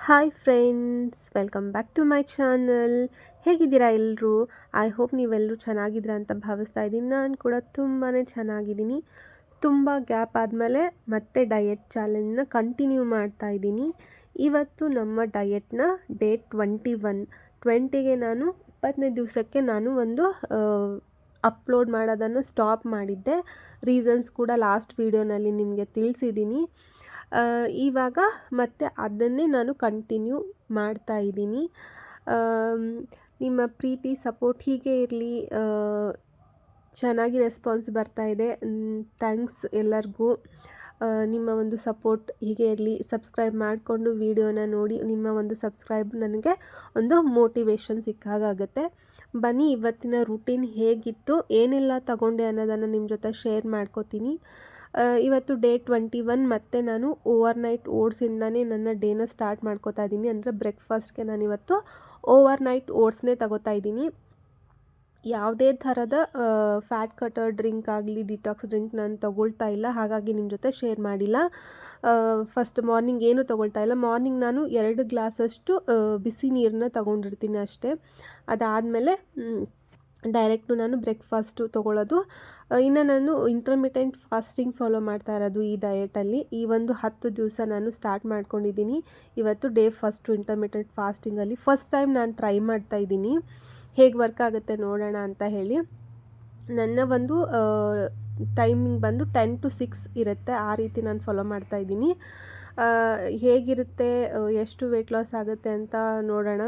Hi friends, welcome back to my channel. ಹೇಗಿದ್ದೀರಾ ಎಲ್ಲರೂ? I hope ನೀವೆಲ್ಲರೂ ಚೆನ್ನಾಗಿದ್ದೀರಾ ಅಂತ ಭಾವಿಸ್ತಾ ಇದ್ದೀನಿ. ನಾನು ಕೂಡ ತುಂಬಾ ಚೆನ್ನಾಗಿದ್ದೀನಿ. ತುಂಬ ಗ್ಯಾಪ್ ಆದಮೇಲೆ ಮತ್ತೆ ಡಯಟ್ ಚಾಲೆಂಜ್ನ ಕಂಟಿನ್ಯೂ ಮಾಡ್ತಾ ಇದ್ದೀನಿ. ಇವತ್ತು ನಮ್ಮ ಡಯಟ್ನ ಡೇ 20ಗೆ ನಾನು 25 ದಿವಸಕ್ಕೆ ನಾನು ಒಂದು ಅಪ್ಲೋಡ್ ಮಾಡೋದನ್ನು ಸ್ಟಾಪ್ ಮಾಡಿದ್ದೆ. ರೀಸನ್ಸ್ ಕೂಡ ಲಾಸ್ಟ್ ವೀಡಿಯೋನಲ್ಲಿ ನಿಮಗೆ ತಿಳಿಸಿದ್ದೀನಿ. ಇವಾಗ ಮತ್ತೆ ಅದನ್ನೇ ನಾನು ಕಂಟಿನ್ಯೂ ಮಾಡ್ತಾ ಇದ್ದೀನಿ. ನಿಮ್ಮ ಪ್ರೀತಿ ಸಪೋರ್ಟ್ ಹೀಗೆ ಇರಲಿ. ಚೆನ್ನಾಗಿ ರೆಸ್ಪಾನ್ಸ್ ಬರ್ತಾ ಇದೆ. ಥ್ಯಾಂಕ್ಸ್ ಎಲ್ಲರಿಗೂ. ನಿಮ್ಮ ಒಂದು ಸಪೋರ್ಟ್ ಹೀಗೆ ಇರಲಿ. ಸಬ್ಸ್ಕ್ರೈಬ್ ಮಾಡಿಕೊಂಡು ವಿಡಿಯೋನ ನೋಡಿ. ನಿಮ್ಮ ಒಂದು ಸಬ್ಸ್ಕ್ರೈಬ್ ನನಗೆ ಒಂದು ಮೋಟಿವೇಶನ್ ಸಿಕ್ಕಾಗುತ್ತೆ. ಬನ್ನಿ, ಇವತ್ತಿನ ರೂಟೀನ್ ಹೇಗಿತ್ತು, ಏನೆಲ್ಲ ತಗೊಂಡೆ ಅನ್ನೋದನ್ನು ನಿಮ್ಮ ಜೊತೆ ಶೇರ್ ಮಾಡ್ಕೋತೀನಿ. ಇವತ್ತು ಡೇ 21. ಮತ್ತು ನಾನು ಓವರ್ನೈಟ್ ಓಟ್ಸಿಂದನೇ ನನ್ನ ಡೇನ ಸ್ಟಾರ್ಟ್ ಮಾಡ್ಕೋತಾ ಇದ್ದೀನಿ. ಅಂದರೆ ಬ್ರೇಕ್ಫಾಸ್ಟ್ಗೆ ನಾನಿವತ್ತು ಓವರ್ನೈಟ್ ಓಟ್ಸ್ನೇ ತಗೋತಾ ಇದ್ದೀನಿ. ಯಾವುದೇ ಥರದ ಫ್ಯಾಟ್ ಕಟರ್ ಡ್ರಿಂಕ್ ಆಗಲಿ, ಡಿಟಾಕ್ಸ್ ಡ್ರಿಂಕ್ ನಾನು ತೊಗೊಳ್ತಾ ಇಲ್ಲ. ಹಾಗಾಗಿ ನಿಮ್ಮ ಜೊತೆ ಶೇರ್ ಮಾಡಿಲ್ಲ. ಫಸ್ಟ್ ಮಾರ್ನಿಂಗ್ ಏನೂ ತೊಗೊಳ್ತಾ ಇಲ್ಲ. ಮಾರ್ನಿಂಗ್ ನಾನು 2 ಗ್ಲಾಸಷ್ಟು ಬಿಸಿ ನೀರನ್ನ ತೊಗೊಂಡಿರ್ತೀನಿ ಅಷ್ಟೇ. ಅದಾದಮೇಲೆ ಡೈರೆಕ್ಟು ನಾನು ಬ್ರೇಕ್ಫಾಸ್ಟು ತೊಗೊಳ್ಳೋದು. ಇನ್ನು ನಾನು ಇಂಟರ್ಮಿಟೆಂಟ್ ಫಾಸ್ಟಿಂಗ್ ಫಾಲೋ ಮಾಡ್ತಾ ಇರೋದು ಈ ಡಯಟಲ್ಲಿ. ಈ ಒಂದು 10 ದಿವಸ ನಾನು ಸ್ಟಾರ್ಟ್ ಮಾಡ್ಕೊಂಡಿದ್ದೀನಿ. ಇವತ್ತು ಡೇ ಫಸ್ಟು ಇಂಟರ್ಮಿಟೆಂಟ್ ಫಾಸ್ಟಿಂಗಲ್ಲಿ ಫಸ್ಟ್ ಟೈಮ್ ನಾನು ಟ್ರೈ ಮಾಡ್ತಾ ಇದ್ದೀನಿ. ಹೇಗೆ ವರ್ಕ್ ಆಗುತ್ತೆ ನೋಡೋಣ ಅಂತ ಹೇಳಿ. ನನ್ನ ಒಂದು ಟೈಮಿಂಗ್ ಬಂದು 10 to 6 ಇರುತ್ತೆ. ಆ ರೀತಿ ನಾನು ಫಾಲೋ ಮಾಡ್ತಾ ಇದ್ದೀನಿ. ಹೇಗಿರುತ್ತೆ, ಎಷ್ಟು ವೆಯ್ಟ್ ಲಾಸ್ ಆಗುತ್ತೆ ಅಂತ ನೋಡೋಣ.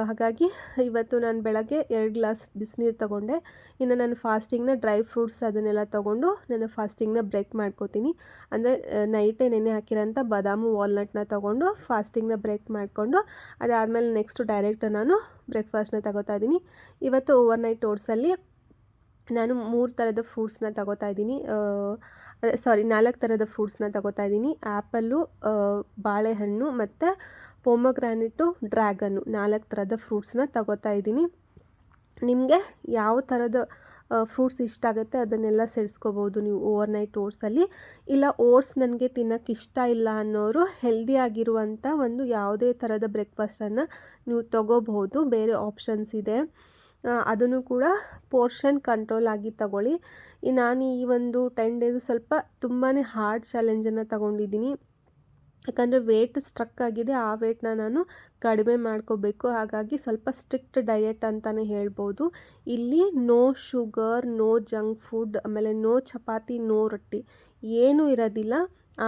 ಹಾಗಾಗಿ ಇವತ್ತು ನಾನು ಬೆಳಗ್ಗೆ 2 ಗ್ಲಾಸ್ ಬಿಸಿನೀರು ತೊಗೊಂಡೆ. ಇನ್ನು ನಾನು ಫಾಸ್ಟಿಂಗ್ನ ಡ್ರೈ ಫ್ರೂಟ್ಸ್ ಅದನ್ನೆಲ್ಲ ತೊಗೊಂಡು ನನ್ನ ಫಾಸ್ಟಿಂಗ್ನ ಬ್ರೇಕ್ ಮಾಡ್ಕೋತೀನಿ. ಅಂದರೆ ನೈಟೇ ನೆನೆ ಹಾಕಿರೋಂಥ ಬಾದಾಮು, ವಾಲ್ನಟ್ನ ತೊಗೊಂಡು ಫಾಸ್ಟಿಂಗ್ನ ಬ್ರೇಕ್ ಮಾಡಿಕೊಂಡು ಅದಾದಮೇಲೆ ನೆಕ್ಸ್ಟು ಡೈರೆಕ್ಟ್ ನಾನು ಬ್ರೇಕ್ಫಾಸ್ಟ್ನ ತಗೋತಾ ಇದ್ದೀನಿ. ಇವತ್ತು ಓವರ್ನೈಟ್ ಓಟ್ಸಲ್ಲಿ ನಾನು 3 ಥರದ ಫ್ರೂಟ್ಸ್ನ ತಗೋತಾ ಇದ್ದೀನಿ. 4 ಥರದ ಫ್ರೂಟ್ಸ್ನ ತಗೋತಾ ಇದ್ದೀನಿ. ಆ್ಯಪಲ್ಲು, ಬಾಳೆಹಣ್ಣು ಮತ್ತು ಪೊಮೊಗ್ರಾನೆಟು, ಡ್ರ್ಯಾಗನ್ನು 4 ಥರದ ಫ್ರೂಟ್ಸ್ನ ತಗೋತಾ ಇದ್ದೀನಿ. ನಿಮಗೆ ಯಾವ ಥರದ ಫ್ರೂಟ್ಸ್ ಇಷ್ಟ ಆಗುತ್ತೆ ಅದನ್ನೆಲ್ಲ ಸೇರಿಸ್ಕೋಬೋದು ನೀವು ಓವರ್ನೈಟ್ ಓಟ್ಸಲ್ಲಿ. ಇಲ್ಲ ಓಟ್ಸ್ ನನಗೆ ತಿನ್ನೋಕ್ಕೆ ಇಷ್ಟ ಇಲ್ಲ ಅನ್ನೋರು ಹೆಲ್ದಿ ಆಗಿರುವಂಥ ಒಂದು ಯಾವುದೇ ಥರದ ಬ್ರೇಕ್ಫಾಸ್ಟನ್ನು ನೀವು ತೊಗೋಬಹುದು. ಬೇರೆ ಆಪ್ಷನ್ಸ್ ಇದೆ. ಅದನ್ನು ಕೂಡ ಪೋರ್ಷನ್ ಕಂಟ್ರೋಲ್ ಆಗಿ ತಗೊಳ್ಳಿ. ನಾನು ಈ ಒಂದು 10 ಡೇಸು ಸ್ವಲ್ಪ ತುಂಬಾ ಹಾರ್ಡ್ ಚಾಲೆಂಜನ್ನು ತಗೊಂಡಿದ್ದೀನಿ. ಯಾಕಂದರೆ ವೇಟ್ ಸ್ಟ್ರಕ್ ಆಗಿದೆ. ಆ ವೇಟ್ನ ನಾನು ಕಡಿಮೆ ಮಾಡ್ಕೋಬೇಕು. ಹಾಗಾಗಿ ಸ್ವಲ್ಪ ಸ್ಟ್ರಿಕ್ಟ್ ಡಯಟ್ ಅಂತಲೇ ಹೇಳ್ಬೋದು. ಇಲ್ಲಿ no sugar, no junk food, ಆಮೇಲೆ ನೋ ಚಪಾತಿ, ನೋ ರೊಟ್ಟಿ ಏನೂ ಇರೋದಿಲ್ಲ.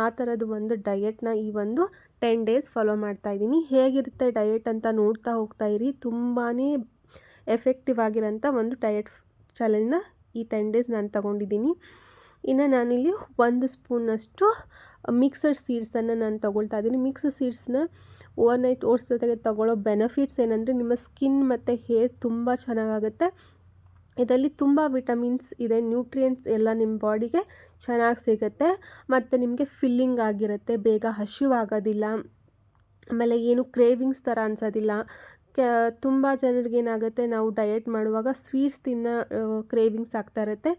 ಆ ಥರದ್ದು ಒಂದು ಡಯಟ್ನ ಈ ಒಂದು 10 ಡೇಸ್ ಫಾಲೋ ಮಾಡ್ತಾಯಿದ್ದೀನಿ. ಹೇಗಿರುತ್ತೆ ಡಯಟ್ ಅಂತ ನೋಡ್ತಾ ಹೋಗ್ತಾ ಇರಿ. ತುಂಬಾ ಎಫೆಕ್ಟಿವ್ ಆಗಿರೋಂಥ ಒಂದು ಡಯಟ್ ಚಾಲೆಂಜ್ನ ಈ 10 ಡೇಸ್ ನಾನು ತಗೊಂಡಿದ್ದೀನಿ. ಇನ್ನು ನಾನಿಲ್ಲಿ 1 ಸ್ಪೂನಷ್ಟು ಮಿಕ್ಸಡ್ ಸೀಡ್ಸನ್ನು ನಾನು ತೊಗೊಳ್ತಾ ಇದ್ದೀನಿ. ಮಿಕ್ಸ್ ಸೀಡ್ಸ್ನ ಓವರ್ನೈಟ್ ಓಟ್ಸ್ ಜೊತೆಗೆ ತೊಗೊಳ್ಳೋ ಬೆನಿಫಿಟ್ಸ್ ಏನಂದರೆ ನಿಮ್ಮ ಸ್ಕಿನ್ ಮತ್ತು ಹೇರ್ ತುಂಬ ಚೆನ್ನಾಗಾಗುತ್ತೆ. ಇದರಲ್ಲಿ ತುಂಬ ವಿಟಮಿನ್ಸ್ ಇದೆ, ನ್ಯೂಟ್ರಿಯೆಂಟ್ಸ್ ಎಲ್ಲ ನಿಮ್ಮ ಬಾಡಿಗೆ ಚೆನ್ನಾಗಿ ಸಿಗುತ್ತೆ. ಮತ್ತು ನಿಮಗೆ ಫಿಲ್ಲಿಂಗ್ ಆಗಿರುತ್ತೆ, ಬೇಗ ಹಸಿವಾಗೋದಿಲ್ಲ. ಆಮೇಲೆ ಏನು ಕ್ರೇವಿಂಗ್ಸ್ ಥರ ಅನಿಸೋದಿಲ್ಲ. ತುಂಬ ಜನರಿಗೇನಾಗುತ್ತೆ, ನಾವು ಡಯಟ್ ಮಾಡುವಾಗ ಸ್ವೀಟ್ಸ್ ತಿನ್ನೋ ಕ್ರೇವಿಂಗ್ಸ್ ಆಗ್ತಾ ಇರುತ್ತೆ.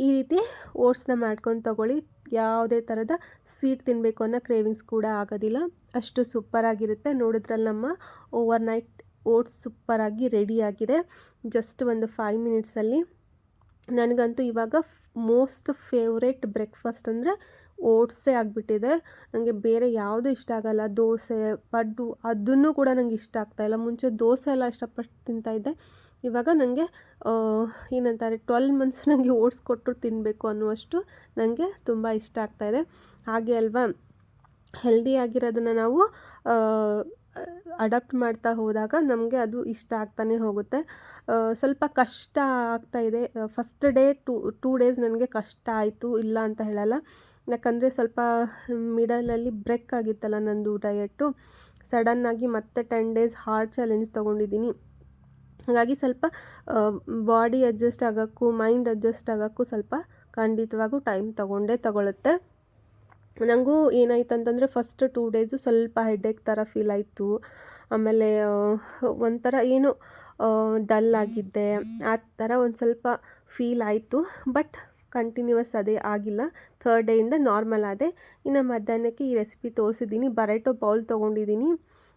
ಈ ರೀತಿ ಓಟ್ಸ್ನ ಮಾಡ್ಕೊಂಡು ತೊಗೊಳ್ಳಿ. ಯಾವುದೇ ಥರದ ಸ್ವೀಟ್ ತಿನ್ನಬೇಕು ಅನ್ನೋ ಕ್ರೇವಿಂಗ್ಸ್ ಕೂಡ ಆಗೋದಿಲ್ಲ. ಅಷ್ಟು ಸೂಪರಾಗಿರುತ್ತೆ. ನೋಡಿದ್ರಲ್ಲಿ ನಮ್ಮ ಓವರ್ನೈಟ್ ಓಟ್ಸ್ ಸೂಪರಾಗಿ ರೆಡಿಯಾಗಿದೆ. ಜಸ್ಟ್ ಒಂದು 5 ಮಿನಿಟ್ಸಲ್ಲಿ. ನನಗಂತೂ ಇವಾಗ ಮೋಸ್ಟ್ ಫೇವ್ರೇಟ್ ಬ್ರೇಕ್ಫಾಸ್ಟ್ ಅಂದರೆ ಓಟ್ಸೇ ಆಗಿಬಿಟ್ಟಿದೆ. ನನಗೆ ಬೇರೆ ಯಾವುದೂ ಇಷ್ಟ ಆಗೋಲ್ಲ. ದೋಸೆ, ಪಡ್ಡು ಅದನ್ನು ಕೂಡ ನನಗೆ ಇಷ್ಟ ಆಗ್ತಾಯಿಲ್ಲ. ಮುಂಚೆ ದೋಸೆ ಎಲ್ಲ ಇಷ್ಟಪಟ್ಟು ತಿಂತಾಯಿದ್ದೆ. ಇವಾಗ ನನಗೆ ಏನಂತಾರೆ 12 ಮಂತ್ಸ್ ನನಗೆ ಓಟ್ಸ್ ಕೊಟ್ಟರು ತಿನ್ನಬೇಕು ಅನ್ನುವಷ್ಟು ನನಗೆ ತುಂಬ ಇಷ್ಟ ಆಗ್ತಾಯಿದೆ. ಹಾಗೆ ಅಲ್ವಾ, ಹೆಲ್ದಿ ಆಗಿರೋದನ್ನು ನಾವು ಅಡಾಪ್ಟ್ ಮಾಡ್ತಾ ಹೋದಾಗ ನಮಗೆ ಅದು ಇಷ್ಟ ಆಗ್ತಾನೆ ಹೋಗುತ್ತೆ. ಸ್ವಲ್ಪ ಕಷ್ಟ ಆಗ್ತಾಯಿದೆ. ಫಸ್ಟ್ ಡೇ 2 ಡೇಸ್ ನನಗೆ ಕಷ್ಟ ಆಯಿತು, ಇಲ್ಲ ಅಂತ ಹೇಳಲ್ಲ. ಯಾಕಂದರೆ ಸ್ವಲ್ಪ ಮಿಡಲಲ್ಲಿ ಬ್ರೇಕ್ ಆಗಿತ್ತಲ್ಲ ನಂದು ಡಯೆಟ್ಟು. ಸಡನ್ನಾಗಿ ಮತ್ತೆ 10 ಡೇಸ್ ಹಾರ್ಡ್ ಚಾಲೆಂಜ್ ತೊಗೊಂಡಿದ್ದೀನಿ. ಹಾಗಾಗಿ ಸ್ವಲ್ಪ ಬಾಡಿ ಅಡ್ಜಸ್ಟ್ ಆಗೋಕ್ಕೂ, ಮೈಂಡ್ ಅಡ್ಜಸ್ಟ್ ಆಗೋಕ್ಕೂ ಸ್ವಲ್ಪ ಖಂಡಿತವಾಗೂ ಟೈಮ್ ತಗೊಳ್ಳುತ್ತೆ. ನನಗೂ ಏನಾಯ್ತು ಅಂತಂದರೆ ಫಸ್ಟ್ 2 ಡೇಸು ಸ್ವಲ್ಪ ಹೆಡ್ಏಕ್ ಥರ ಫೀಲ್ ಆಯಿತು. ಆಮೇಲೆ ಒಂಥರ ಏನೋ ಡಲ್ ಆಗಿದ್ದೆ, ಆ ಥರ ಒಂದು ಸ್ವಲ್ಪ ಫೀಲ್ ಆಯಿತು. ಬಟ್ ಕಂಟಿನ್ಯೂವಸ್ ಅದೇ ಆಗಿಲ್ಲ. 3rd ಡೇಯಿಂದ ನಾರ್ಮಲ್ ಆದೆ. ಇನ್ನು ಮಧ್ಯಾಹ್ನಕ್ಕೆ ಈ ರೆಸಿಪಿ ತೋರಿಸಿದ್ದೀನಿ. ಬರೇಟೋ ಬೌಲ್ ತೊಗೊಂಡಿದ್ದೀನಿ.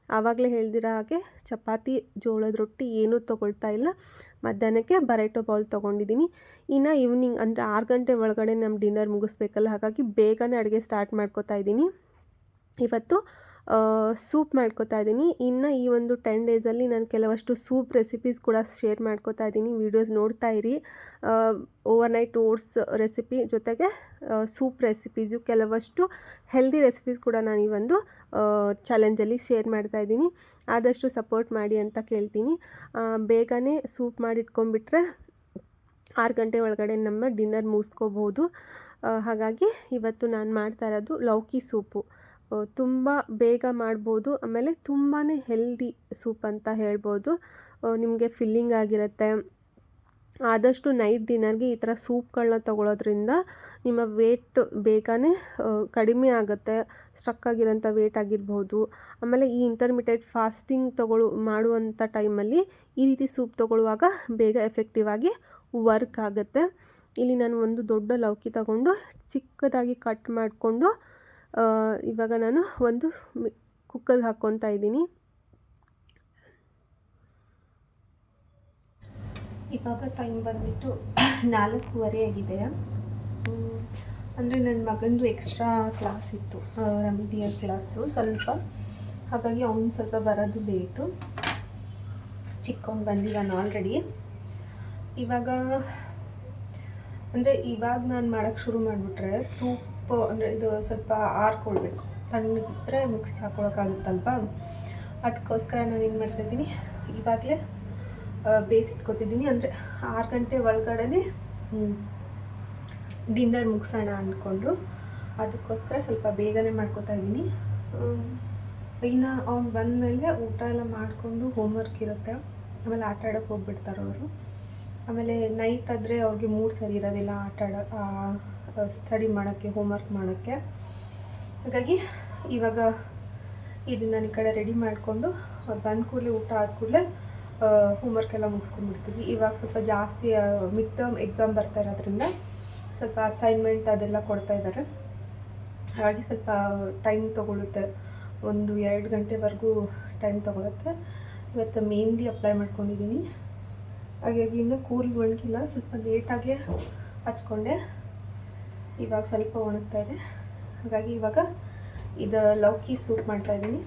ಆವಾಗಲೇ ಹೇಳ್ದಿರೋ ಹಾಗೆ ಚಪಾತಿ ಜೋಳದ ರೊಟ್ಟಿ ಏನೂ ತೊಗೊಳ್ತಾ ಇಲ್ಲ. ಮಧ್ಯಾಹ್ನಕ್ಕೆ ಬರೇಟೋ ಬೌಲ್ ತೊಗೊಂಡಿದ್ದೀನಿ. ಇನ್ನು ಈವ್ನಿಂಗ್ ಅಂದರೆ 6 ಗಂಟೆ ಒಳಗಡೆ ನಮ್ಮ ಡಿನ್ನರ್ ಮುಗಿಸ್ಬೇಕಲ್ಲ, ಹಾಗಾಗಿ ಬೇಗನೆ ಅಡುಗೆ ಸ್ಟಾರ್ಟ್ ಮಾಡ್ಕೊತಾ ಇದ್ದೀನಿ. ಇವತ್ತು ಸೂಪ್ ಮಾಡ್ಕೊತಾ ಇದ್ದೀನಿ. ಇನ್ನು ಈ ಒಂದು 10 ಡೇಸಲ್ಲಿ ನಾನು ಕೆಲವಷ್ಟು ಸೂಪ್ ರೆಸಿಪೀಸ್ ಕೂಡ ಶೇರ್ ಮಾಡ್ಕೊತಾ ಇದ್ದೀನಿ. ವೀಡಿಯೋಸ್ ನೋಡ್ತಾ ಇರಿ. ಓವರ್ನೈಟ್ ಓಟ್ಸ್ ರೆಸಿಪಿ ಜೊತೆಗೆ ಸೂಪ್ ರೆಸಿಪೀಸು, ಕೆಲವಷ್ಟು ಹೆಲ್ದಿ ರೆಸಿಪೀಸ್ ಕೂಡ ನಾನು ಈ ಒಂದು ಚಾಲೆಂಜಲ್ಲಿ ಶೇರ್ ಮಾಡ್ತಾ ಇದ್ದೀನಿ. ಆದಷ್ಟು ಸಪೋರ್ಟ್ ಮಾಡಿ ಅಂತ ಕೇಳ್ತೀನಿ. ಬೇಗನೆ ಸೂಪ್ ಮಾಡಿಟ್ಕೊಂಡ್ಬಿಟ್ರೆ 6 ಗಂಟೆ ಒಳಗಡೆ ನಮ್ಮ ಡಿನ್ನರ್ ಮುಗಿಸ್ಕೋಬೋದು. ಹಾಗಾಗಿ ಇವತ್ತು ನಾನು ಮಾಡ್ತಾ ಇರೋದು ಲೌಕಿ ಸೂಪು. ತುಂಬ ಬೇಗ ಮಾಡ್ಬೋದು, ಆಮೇಲೆ ತುಂಬಾ ಹೆಲ್ದಿ ಸೂಪ್ ಅಂತ ಹೇಳ್ಬೋದು. ನಿಮಗೆ ಫಿಲ್ಲಿಂಗ್ ಆಗಿರುತ್ತೆ. ಆದಷ್ಟು ನೈಟ್ ಡಿನ್ನರ್ಗೆ ಈ ಥರ ಸೂಪ್ಗಳನ್ನ ತೊಗೊಳೋದ್ರಿಂದ ನಿಮ್ಮ ವೇಟ್ ಬೇಗನೆ ಕಡಿಮೆ ಆಗುತ್ತೆ. ಸ್ಟ್ರಕ್ ಆಗಿರೋಂಥ ವೇಟ್ ಆಗಿರ್ಬೋದು. ಆಮೇಲೆ ಈ ಇಂಟರ್ಮಿಟೆಡ್ ಫಾಸ್ಟಿಂಗ್ ಮಾಡುವಂಥ ಟೈಮಲ್ಲಿ ಈ ರೀತಿ ಸೂಪ್ ತೊಗೊಳ್ಳುವಾಗ ಬೇಗ ಎಫೆಕ್ಟಿವ್ ಆಗಿ ವರ್ಕ್ ಆಗುತ್ತೆ. ಇಲ್ಲಿ ನಾನು ಒಂದು ದೊಡ್ಡ ಲೌಕಿ ತಗೊಂಡು ಚಿಕ್ಕದಾಗಿ ಕಟ್ ಮಾಡಿಕೊಂಡು ಇವಾಗ ನಾನು ಒಂದು ಕುಕ್ಕರ್ಗೆ ಹಾಕ್ಕೊತಾ ಇದ್ದೀನಿ. ಇವಾಗ ಟೈಮ್ ಬಂದುಬಿಟ್ಟು 4:15 ಆಗಿದೆ. ಅಂದರೆ ನನ್ನ ಮಗಂದು ಎಕ್ಸ್ಟ್ರಾ ಕ್ಲಾಸ್ ಇತ್ತು, ರೆಮಿಡಿಯಲ್ ಕ್ಲಾಸು ಸ್ವಲ್ಪ. ಹಾಗಾಗಿ ಅವನು ಸ್ವಲ್ಪ ಬರೋದು ಲೇಟು. ಚಿಕ್ಕವನು ಬಂದಿದ್ದಾನೆ ಆಲ್ರೆಡಿ. ಇವಾಗ ನಾನು ಮಾಡೋಕ್ಕೆ ಶುರು ಮಾಡಿಬಿಟ್ರೆ ಸೂಪ್ ಅಂದರೆ ಇದು ಸ್ವಲ್ಪ ಆರ್ಕೊಳ್ಬೇಕು. ತಣ್ಣಗಿದ್ದರೆ ಮಿಕ್ಸಿಗೆ ಹಾಕ್ಕೊಳಕ್ಕಾಗುತ್ತಲ್ವ, ಅದಕ್ಕೋಸ್ಕರ ನಾನು ಏನು ಮಾಡ್ತಾಯಿದ್ದೀನಿ, ಇವಾಗಲೇ ಬೇಯಿಸಿಟ್ಕೊತಿದ್ದೀನಿ. ಅಂದರೆ 6 ಗಂಟೆ ಒಳಗಡೆ ಡಿನ್ನರ್ ಮುಗಿಸೋಣ ಅಂದ್ಕೊಂಡು, ಅದಕ್ಕೋಸ್ಕರ ಸ್ವಲ್ಪ ಬೇಗನೆ ಮಾಡ್ಕೊತಾ ಇದ್ದೀನಿ. ಇನ್ನು ಅವ್ನು ಬಂದಮೇಲೆ ಊಟ ಎಲ್ಲ ಮಾಡಿಕೊಂಡು ಹೋಮ್ವರ್ಕ್ ಇರುತ್ತೆ, ಆಮೇಲೆ ಆಟ ಆಡೋಕ್ಕೆ ಹೋಗ್ಬಿಡ್ತಾರೆ ಅವರು. ಆಮೇಲೆ ನೈಟ್ ಆದರೆ ಅವ್ರಿಗೆ ಮೂಡ್ ಸರಿ ಇರೋದಿಲ್ಲ ಸ್ಟಡಿ ಮಾಡೋಕ್ಕೆ, ಹೋಮ್ವರ್ಕ್ ಮಾಡೋಕ್ಕೆ. ಹಾಗಾಗಿ ಇವಾಗ ಇದನ್ನು ನಾನು ಈ ಕಡೆ ರೆಡಿ ಮಾಡಿಕೊಂಡು ಬಂದ ಕೂಡಲೇ, ಊಟ ಆದ ಕೂಡಲೇ ಹೋಮ್ವರ್ಕ್ ಎಲ್ಲ ಮುಗಿಸ್ಕೊಂಡ್ಬಿಡ್ತೀವಿ. ಇವಾಗ ಸ್ವಲ್ಪ ಜಾಸ್ತಿ ಮಿಡ್ ಟರ್ಮ್ ಎಕ್ಸಾಮ್ ಬರ್ತಾ ಇರೋದ್ರಿಂದ ಸ್ವಲ್ಪ ಅಸೈನ್ಮೆಂಟ್ ಅದೆಲ್ಲ ಕೊಡ್ತಾಯಿದ್ದಾರೆ. ಹಾಗಾಗಿ ಸ್ವಲ್ಪ ಟೈಮ್ ತೊಗೊಳುತ್ತೆ, 1-2 ಗಂಟೆವರೆಗೂ ಟೈಮ್ ತೊಗೊಳುತ್ತೆ. ಇವತ್ತು ಮೆಹಂದಿ ಅಪ್ಲೈ ಮಾಡ್ಕೊಂಡಿದ್ದೀನಿ. ಹಾಗಾಗಿ ಇನ್ನೂ ಕೂದಲು ಒಣಗಿಲ್ಲ, ಸ್ವಲ್ಪ ಲೇಟಾಗೆ ಹಚ್ಕೊಂಡೆ. ಇವಾಗ ಸ್ವಲ್ಪ ಒಣಗ್ತಾ ಇದೆ. ಹಾಗಾಗಿ ಇವಾಗ ಇದು ಲೌಕಿ ಸೂಪ್ ಮಾಡ್ತಾಯಿದ್ದೀನಿ.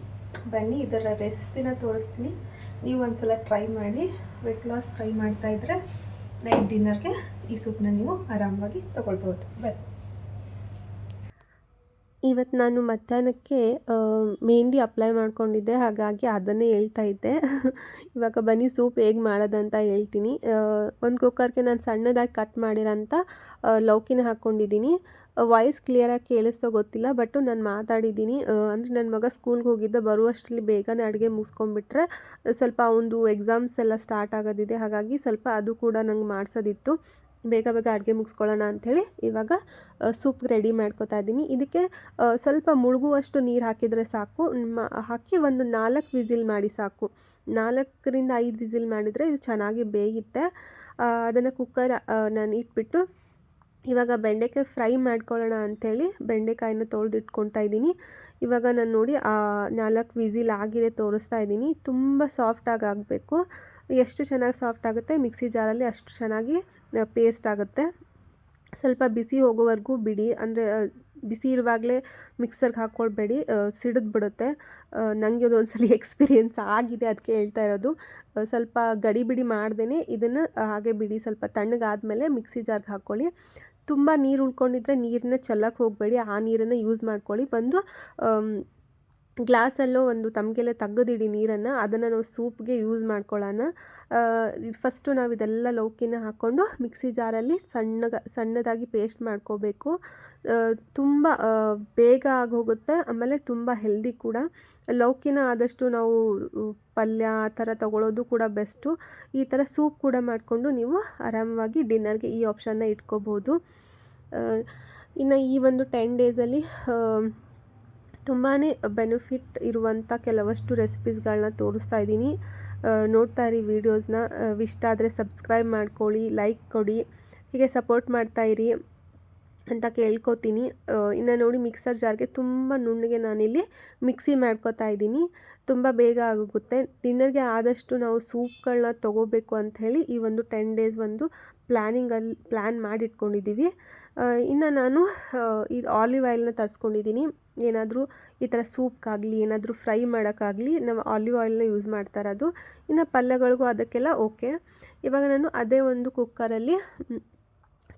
ಬನ್ನಿ ಇದರ ರೆಸಿಪಿನ ತೋರಿಸ್ತೀನಿ. ನೀವು ಒಂದ್ಸಲ ಟ್ರೈ ಮಾಡಿ. ವೆಯ್ಟ್ ಲಾಸ್ ಟ್ರೈ ಮಾಡ್ತಾಯಿದ್ರೆ ನೈಟ್ ಡಿನ್ನರ್ಗೆ ಈ ಸೂಪ್ನ ನೀವು ಆರಾಮವಾಗಿ ತೊಗೊಳ್ಬೋದು. ಬನ್ನಿ. ಇವತ್ತು ನಾನು ಮಧ್ಯಾಹ್ನಕ್ಕೆ ಮೆಹಂದಿ ಅಪ್ಲೈ ಮಾಡ್ಕೊಂಡಿದ್ದೆ, ಹಾಗಾಗಿ ಅದನ್ನೇ ಹೇಳ್ತಾ ಇದ್ದೆ. ಇವಾಗ ಬನ್ನಿ ಸೂಪ್ ಹೇಗೆ ಮಾಡೋದಂತ ಹೇಳ್ತೀನಿ. ಒಂದು ಕುಕ್ಕರ್ಗೆ ನಾನು ಸಣ್ಣದಾಗಿ ಕಟ್ ಮಾಡಿರೋಂಥ ಲೌಕಿನ ಹಾಕ್ಕೊಂಡಿದ್ದೀನಿ. ವಾಯ್ಸ್ ಕ್ಲಿಯರಾಗಿ ಕೇಳಿಸ್ತೋ ಗೊತ್ತಿಲ್ಲ, ಬಟ್ಟು ನಾನು ಮಾತಾಡಿದ್ದೀನಿ. ಅಂದರೆ ನನ್ನ ಮಗ ಸ್ಕೂಲ್ಗೆ ಹೋಗಿದ್ದ, ಬರುವಷ್ಟರಲ್ಲಿ ಬೇಗನೆ ಅಡುಗೆ ಮುಗಿಸ್ಕೊಂಡ್ಬಿಟ್ರೆ ಸ್ವಲ್ಪ ಅವನದು ಎಕ್ಸಾಮ್ಸ್ ಎಲ್ಲ ಸ್ಟಾರ್ಟ್ ಆಗೋದಿದೆ. ಹಾಗಾಗಿ ಸ್ವಲ್ಪ ಅದು ಕೂಡ ನಂಗೆ ಮಾಡಿಸೋದಿತ್ತು. ಬೇಗ ಅಡುಗೆ ಮುಗಿಸ್ಕೊಳ್ಳೋಣ ಅಂಥೇಳಿ ಇವಾಗ ಸೂಪ್ ರೆಡಿ ಮಾಡ್ಕೊತಾ ಇದ್ದೀನಿ. ಇದಕ್ಕೆ ಸ್ವಲ್ಪ ಮುಳುಗುವಷ್ಟು ನೀರು ಹಾಕಿದರೆ ಸಾಕು. ಹಾಕಿ ಒಂದು 4 ವಿಸಿಲ್ ಮಾಡಿ ಸಾಕು. 4ರಿಂದ 5 ವಿಸಿಲ್ ಮಾಡಿದರೆ ಇದು ಚೆನ್ನಾಗಿ ಬೇಯುತ್ತೆ. ಅದನ್ನು ಕುಕ್ಕರ್ ನಾನು ಇಟ್ಬಿಟ್ಟು ಇವಾಗ ಬೆಂಡೆಕಾಯಿ ಫ್ರೈ ಮಾಡ್ಕೊಳ್ಳೋಣ ಅಂಥೇಳಿ ಬೆಂಡೆಕಾಯಿನ ತೊಳೆದಿಟ್ಕೊತಾ ಇದ್ದೀನಿ. ಇವಾಗ ನಾನು ನೋಡಿ 4 ವಿಸಿಲ್ ಆಗಿದೆ ತೋರಿಸ್ತಾ ಇದ್ದೀನಿ. ತುಂಬ ಸಾಫ್ಟಾಗಿ ಆಗಬೇಕು. ಎಷ್ಟು ಚೆನ್ನಾಗಿ ಸಾಫ್ಟ್ ಆಗುತ್ತೆ ಮಿಕ್ಸಿ ಜಾರಲ್ಲಿ ಅಷ್ಟು ಚೆನ್ನಾಗಿ ಪೇಸ್ಟ್ ಆಗುತ್ತೆ. ಸ್ವಲ್ಪ ಬಿಸಿ ಹೋಗೋವರೆಗೂ ಬಿಡಿ, ಅಂದರೆ ಬಿಸಿ ಇರುವಾಗಲೇ ಮಿಕ್ಸರ್ಗೆ ಹಾಕ್ಕೊಳ್ಬೇಡಿ, ಸಿಡಿದ್ಬಿಡುತ್ತೆ. ನನಗೆ ಅದೊಂದ್ಸಲಿ ಎಕ್ಸ್ಪೀರಿಯೆನ್ಸ್ ಆಗಿದೆ, ಅದಕ್ಕೆ ಹೇಳ್ತಾ ಇರೋದು. ಸ್ವಲ್ಪ ಗಡಿಬಿಡಿ ಮಾಡ್ದೇ ಇದನ್ನು ಹಾಗೆ ಬಿಡಿ. ಸ್ವಲ್ಪ ತಣ್ಣಗಾದಮೇಲೆ ಮಿಕ್ಸಿ ಜಾರ್ಗೆ ಹಾಕ್ಕೊಳ್ಳಿ. ತುಂಬ ನೀರು ಉಳ್ಕೊಂಡಿದ್ರೆ ನೀರನ್ನ ಚೆಲ್ಲಕ್ಕೆ ಹೋಗಬೇಡಿ, ಆ ನೀರನ್ನು ಯೂಸ್ ಮಾಡ್ಕೊಳ್ಳಿ. ಒಂದು ಗ್ಲಾಸಲ್ಲೋ ಒಂದು ತಮಗೆಲೆ ತೆಗೆದಿಡಿ ನೀರನ್ನು, ಅದನ್ನು ನಾವು ಸೂಪ್ಗೆ ಯೂಸ್ ಮಾಡ್ಕೊಳ್ಳೋಣ. ಫಸ್ಟು ನಾವು ಇದೆಲ್ಲ ಲೌಕಿನ ಹಾಕ್ಕೊಂಡು ಮಿಕ್ಸಿ ಜಾರಲ್ಲಿ ಸಣ್ಣದಾಗಿ ಪೇಸ್ಟ್ ಮಾಡ್ಕೋಬೇಕು. ತುಂಬ ಬೇಗ ಆಗೋಗುತ್ತೆ, ಆಮೇಲೆ ತುಂಬ ಹೆಲ್ದಿ ಕೂಡ. ಲೌಕಿನ ಆದಷ್ಟು ನಾವು ಪಲ್ಯ ಆ ಥರ ತೊಗೊಳೋದು ಕೂಡ ಬೆಸ್ಟು. ಈ ಥರ ಸೂಪ್ ಕೂಡ ಮಾಡಿಕೊಂಡು ನೀವು ಆರಾಮವಾಗಿ ಡಿನ್ನರ್ಗೆ ಈ ಆಪ್ಷನ್ನ ಇಟ್ಕೋಬೋದು. ಇನ್ನು ಈ ಒಂದು 10 ಡೇಸಲ್ಲಿ ತುಂಬಾ ಬೆನಿಫಿಟ್ ಇರುವಂಥ ಕೆಲವಷ್ಟು ರೆಸಿಪೀಸ್ಗಳನ್ನ ತೋರಿಸ್ತಾ ಇದ್ದೀನಿ. ನೋಡ್ತಾ ಇರಿ ವೀಡಿಯೋಸ್ನ. ಇಷ್ಟ ಆದರೆ ಸಬ್ಸ್ಕ್ರೈಬ್ ಮಾಡ್ಕೊಳ್ಳಿ, ಲೈಕ್ ಕೊಡಿ, ಹೀಗೆ ಸಪೋರ್ಟ್ ಮಾಡ್ತಾಯಿರಿ. ಅಂತ ಕೇಳ್ಕೊತೀನಿ. ಇನ್ನು ನೋಡಿ ಮಿಕ್ಸರ್ ಜಾರ್ಗೆ ತುಂಬ ನುಣ್ಣಗೆ ನಾನಿಲ್ಲಿ ಮಿಕ್ಸಿ ಮಾಡ್ಕೊತಾ ಇದ್ದೀನಿ. ತುಂಬ ಬೇಗ ಆಗೋಗುತ್ತೆ. ಡಿನ್ನರ್ಗೆ ಆದಷ್ಟು ನಾವು ಸೂಪ್ಗಳನ್ನ ತೊಗೋಬೇಕು ಅಂಥೇಳಿ ಈ ಒಂದು 10 ಡೇಸ್ ಒಂದು ಪ್ಲ್ಯಾನ್ ಮಾಡಿಟ್ಕೊಂಡಿದ್ದೀವಿ. ಇನ್ನು ನಾನು ಇದು ಆಲಿವ್ ಆಯಿಲ್ನ ತರಿಸ್ಕೊಂಡಿದ್ದೀನಿ. ಏನಾದರೂ ಈ ಥರ ಸೂಪ್ಗಾಗಲಿ ಏನಾದರೂ ಫ್ರೈ ಮಾಡೋಕ್ಕಾಗಲಿ ನಾವು ಆಲಿವ್ ಆಯಿಲ್ನ ಯೂಸ್ ಮಾಡ್ತಾ ಇರೋದು. ಇನ್ನು ಪಲ್ಯಗಳಿಗೂ ಅದಕ್ಕೆಲ್ಲ ಓಕೆ. ಇವಾಗ ನಾನು ಅದೇ ಒಂದು ಕುಕ್ಕರಲ್ಲಿ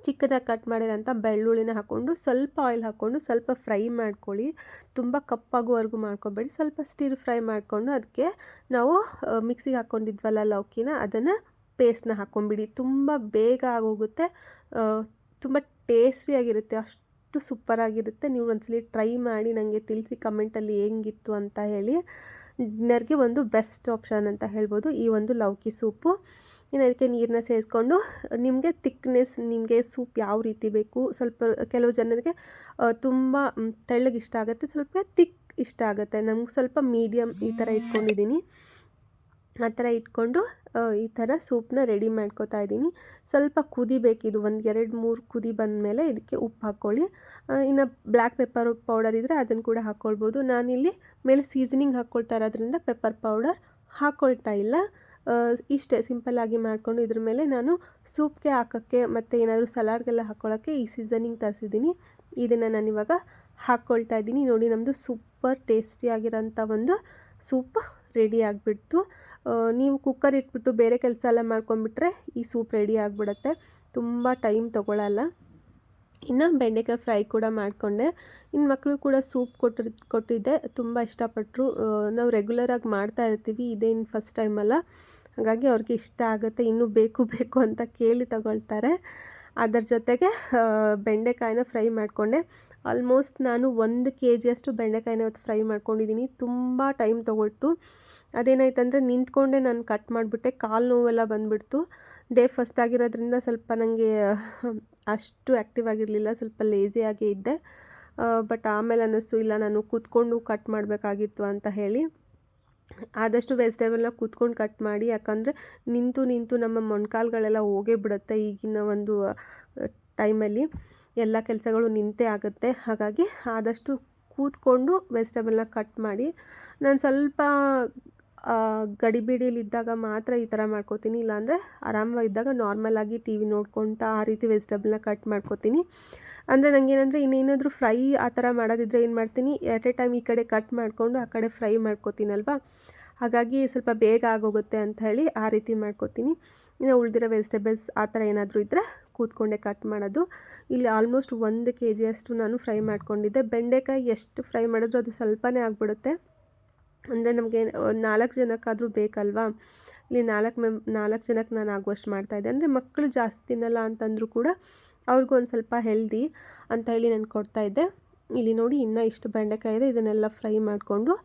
ಚಿಕ್ಕದಾಗಿ ಕಟ್ ಮಾಡಿರೋಂಥ ಬೆಳ್ಳುಳ್ಳಿನ ಹಾಕ್ಕೊಂಡು ಸ್ವಲ್ಪ ಆಯಿಲ್ ಹಾಕ್ಕೊಂಡು ಸ್ವಲ್ಪ ಫ್ರೈ ಮಾಡ್ಕೊಳ್ಳಿ. ತುಂಬ ಕಪ್ಪಾಗುವವರೆಗೂ ಮಾಡ್ಕೊಬೇಡಿ. ಸ್ವಲ್ಪ ಸ್ಟಿರ್ ಫ್ರೈ ಮಾಡಿಕೊಂಡು ಅದಕ್ಕೆ ನಾವು ಮಿಕ್ಸಿಗೆ ಹಾಕ್ಕೊಂಡಿದ್ವಲ್ಲ ಲೌಕಿನ ಅದನ್ನು ಪೇಸ್ಟ್ನ ಹಾಕ್ಕೊಂಬಿಡಿ. ತುಂಬ ಬೇಗ ಆಗೋಗುತ್ತೆ, ತುಂಬ ಟೇಸ್ಟಿಯಾಗಿರುತ್ತೆ, ಅಷ್ಟು ಸೂಪರಾಗಿರುತ್ತೆ. ನೀವು ಒಂದ್ಸಲಿ ಟ್ರೈ ಮಾಡಿ ನನಗೆ ತಿಳಿಸಿ ಕಮೆಂಟಲ್ಲಿ ಹೆಂಗಿತ್ತು ಅಂತ ಹೇಳಿ. ಡಿನ್ನರ್ಗೆ ಒಂದು ಬೆಸ್ಟ್ ಆಪ್ಷನ್ ಅಂತ ಹೇಳ್ಬೋದು ಈ ಒಂದು ಲೌಕಿ ಸೂಪು. ಇನ್ನು ಅದಕ್ಕೆ ನೀರನ್ನ ಸೇರಿಸ್ಕೊಂಡು ನಿಮಗೆ ತಿಕ್ನೆಸ್, ನಿಮಗೆ ಸೂಪ್ ಯಾವ ರೀತಿ ಬೇಕು, ಸ್ವಲ್ಪ ಕೆಲವು ಜನರಿಗೆ ತುಂಬ ತೆಳ್ಳಗೆ ಇಷ್ಟ ಆಗುತ್ತೆ, ಸ್ವಲ್ಪ ತಿಕ್ ಇಷ್ಟ ಆಗುತ್ತೆ. ನಮ್ಗೆ ಸ್ವಲ್ಪ ಮೀಡಿಯಮ್ ಈ ಥರ ಇಟ್ಕೊಂಡಿದ್ದೀನಿ. ಆ ಥರ ಇಟ್ಕೊಂಡು ಈ ಥರ ಸೂಪನ್ನ ರೆಡಿ ಮಾಡ್ಕೊತಾ ಇದ್ದೀನಿ. ಸ್ವಲ್ಪ ಕುದಿಬೇಕಿದು, ಒಂದು 2-3 ಕುದಿ ಬಂದಮೇಲೆ ಇದಕ್ಕೆ ಉಪ್ಪು ಹಾಕ್ಕೊಳ್ಳಿ. ಇನ್ನು ಬ್ಲ್ಯಾಕ್ ಪೆಪ್ಪರ್ ಪೌಡರ್ ಇದ್ದರೆ ಅದನ್ನು ಕೂಡ ಹಾಕ್ಕೊಳ್ಬೋದು. ನಾನಿಲ್ಲಿ ಮೇಲೆ ಸೀಸನಿಂಗ್ ಹಾಕ್ಕೊಳ್ತಾ ಇರೋದ್ರಿಂದ ಪೆಪ್ಪರ್ ಪೌಡರ್ ಹಾಕ್ಕೊಳ್ತಾ ಇಲ್ಲ. ಇಷ್ಟೇ ಸಿಂಪಲ್ಲಾಗಿ ಮಾಡಿಕೊಂಡು ಇದ್ರ ಮೇಲೆ ನಾನು ಸೂಪ್ಗೆ ಹಾಕೋಕ್ಕೆ ಮತ್ತು ಏನಾದರೂ ಸಲಾಡ್ಗೆಲ್ಲ ಹಾಕ್ಕೊಳ್ಳೋಕ್ಕೆ ಈ ಸೀಸನಿಂಗ್ ತರಿಸಿದ್ದೀನಿ. ಇದನ್ನು ನಾನಿವಾಗ ಹಾಕ್ಕೊಳ್ತಾ ಇದ್ದೀನಿ. ನೋಡಿ ನಮ್ಮದು ಸೂಪರ್ ಟೇಸ್ಟಿಯಾಗಿರೋಂಥ ಒಂದು ಸೂಪ್ ರೆಡಿ ಆಗಿಬಿಡ್ತು. ನೀವು ಕುಕ್ಕರ್ ಇಟ್ಬಿಟ್ಟು ಬೇರೆ ಕೆಲಸ ಎಲ್ಲ ಮಾಡ್ಕೊಂಬಿಟ್ರೆ ಈ ಸೂಪ್ ರೆಡಿ ಆಗಿಬಿಡುತ್ತೆ, ತುಂಬ ಟೈಮ್ ತೊಗೊಳ್ಳಲ್ಲ. ಇನ್ನು ಬೆಂಡೆಕಾಯಿ ಫ್ರೈ ಕೂಡ ಮಾಡಿಕೊಂಡೆ. ಇನ್ನು ಮಕ್ಕಳು ಕೂಡ ಸೂಪ್ ಕೊಟ್ಟಿದ್ದೆ, ತುಂಬ ಇಷ್ಟಪಟ್ಟರು. ನಾವು ರೆಗ್ಯುಲರಾಗಿ ಮಾಡ್ತಾ ಇರ್ತೀವಿ, ಇದೇನು ಫಸ್ಟ್ ಟೈಮಲ್ಲ, ಹಾಗಾಗಿ ಅವ್ರಿಗೆ ಇಷ್ಟ ಆಗುತ್ತೆ. ಇನ್ನೂ ಬೇಕು ಬೇಕು ಅಂತ ಕೇಳಿ ತಗೊಳ್ತಾರೆ. ಅದರ ಜೊತೆಗೆ ಬೆಂಡೆಕಾಯಿನ ಫ್ರೈ ಮಾಡಿಕೊಂಡೆ. ಆಲ್ಮೋಸ್ಟ್ ನಾನು 1 kg ಬೆಂಡೆಕಾಯಿನ ಇವತ್ತು ಫ್ರೈ ಮಾಡ್ಕೊಂಡಿದ್ದೀನಿ. ತುಂಬ ಟೈಮ್ ತೊಗೊಳ್ತು. ಅದೇನಾಯ್ತಂದರೆ ನಿಂತ್ಕೊಂಡೆ ನಾನು ಕಟ್ ಮಾಡಿಬಿಟ್ಟೆ, ಕಾಲು ನೋವೆಲ್ಲ ಬಂದುಬಿಡ್ತು. ಡೇ ಫಸ್ಟ್ ಆಗಿರೋದ್ರಿಂದ ಸ್ವಲ್ಪ ನನಗೆ ಅಷ್ಟು ಆ್ಯಕ್ಟಿವ್ ಆಗಿರಲಿಲ್ಲ, ಸ್ವಲ್ಪ ಲೇಸಿಯಾಗೇ ಇದ್ದೆ. ಬಟ್ ಆಮೇಲೆ ಅನ್ನಿಸ್ತು ಇಲ್ಲ ನಾನು ಕೂತ್ಕೊಂಡು ಕಟ್ ಮಾಡಬೇಕಾಗಿತ್ತು ಅಂತ ಹೇಳಿ. ಆದಷ್ಟು ವೆಜಿಟೇಬಲ್ನ ಕೂತ್ಕೊಂಡು ಕಟ್ ಮಾಡಿ, ಯಾಕಂದರೆ ನಿಂತು ನಮ್ಮ ಮೊಣಕಾಲುಗಳೆಲ್ಲ ಹೋಗೇ ಬಿಡುತ್ತೆ. ಈಗಿನ ಒಂದು ಟೈಮಲ್ಲಿ ಎಲ್ಲ ಕೆಲಸಗಳು ನಿಂತೇ ಆಗುತ್ತೆ. ಹಾಗಾಗಿ ಆದಷ್ಟು ಕೂತ್ಕೊಂಡು ವೆಜಿಟೇಬಲ್ನ ಕಟ್ ಮಾಡಿ. ನಾನು ಸ್ವಲ್ಪ ಗಡಿಬಿಡಿಲಿದ್ದಾಗ ಮಾತ್ರ ಈ ಥರ ಮಾಡ್ಕೋತೀನಿ, ಇಲ್ಲಾಂದರೆ ಆರಾಮವಾಗಿದ್ದಾಗ ನಾರ್ಮಲಾಗಿ ಟಿ ವಿ ನೋಡ್ಕೊತಾ ಆ ರೀತಿ ವೆಜಿಟೇಬಲ್ನ ಕಟ್ ಮಾಡ್ಕೋತೀನಿ. ಅಂದರೆ ನನಗೇನಂದರೆ ಇನ್ನೇನಾದರೂ ಫ್ರೈ ಆ ಥರ ಮಾಡೋದಿದ್ರೆ ಏನು ಮಾಡ್ತೀನಿ, ಎಟ್ ಎ ಟೈಮ್ ಈ ಕಡೆ ಕಟ್ ಮಾಡಿಕೊಂಡು ಆ ಕಡೆ ಫ್ರೈ ಮಾಡ್ಕೋತೀನಲ್ವ, ಹಾಗಾಗಿ ಸ್ವಲ್ಪ ಬೇಗ ಆಗೋಗುತ್ತೆ ಅಂತ ಹೇಳಿ ಆ ರೀತಿ ಮಾಡ್ಕೋತೀನಿ. ಇನ್ನು ಉಳಿದಿರೋ ವೆಜಿಟೇಬಲ್ಸ್ ಆ ಥರ ಏನಾದರೂ ಇದ್ದರೆ ಕೂತ್ಕೊಂಡೆ ಕಟ್ ಮಾಡೋದು. ಇಲ್ಲಿ ಆಲ್ಮೋಸ್ಟ್ 1 kg ನಾನು ಫ್ರೈ ಮಾಡ್ಕೊಂಡಿದ್ದೆ. ಬೆಂಡೆಕಾಯಿ ಎಷ್ಟು ಫ್ರೈ ಮಾಡಿದ್ರೂ ಅದು ಸ್ವಲ್ಪನೇ ಆಗಿಬಿಡುತ್ತೆ. ಅಂದರೆ ನಮಗೆ 4 ಜನಕ್ಕಾದರೂ ಬೇಕಲ್ವಾ, ಇಲ್ಲಿ 4 ಜನಕ್ಕೆ ನಾನು ಆಗುವಷ್ಟು ಮಾಡ್ತಾಯಿದ್ದೆ. ಅಂದರೆ ಮಕ್ಕಳು ಜಾಸ್ತಿ ತಿನ್ನಲ್ಲ ಅಂತಂದರೂ ಕೂಡ ಅವ್ರಿಗೂ ಒಂದು ಸ್ವಲ್ಪ ಹೆಲ್ದಿ ಅಂತ ಹೇಳಿ ನಾನು ಕೊಡ್ತಾಯಿದ್ದೆ. ಇಲ್ಲಿ ನೋಡಿ ಇನ್ನೂ ಇಷ್ಟು ಬೆಂಡೆಕಾಯಿ ಇದೆ, ಇದನ್ನೆಲ್ಲ ಫ್ರೈ ಮಾಡಿಕೊಂಡು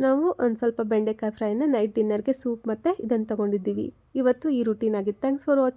ನಾವು ಒಂದು ಸ್ವಲ್ಪ ಬೆಂಡೆಕಾಯಿ ಫ್ರೈನ ನೈಟ್ ಡಿನ್ನರ್ಗೆ ಸೂಪ್ ಮತ್ತು ಇದನ್ನು ತೊಗೊಂಡಿದ್ದೀವಿ. ಇವತ್ತು ಈ ರೂಟೀನ್ ಆಗಿತ್ತು. Thanks for watching.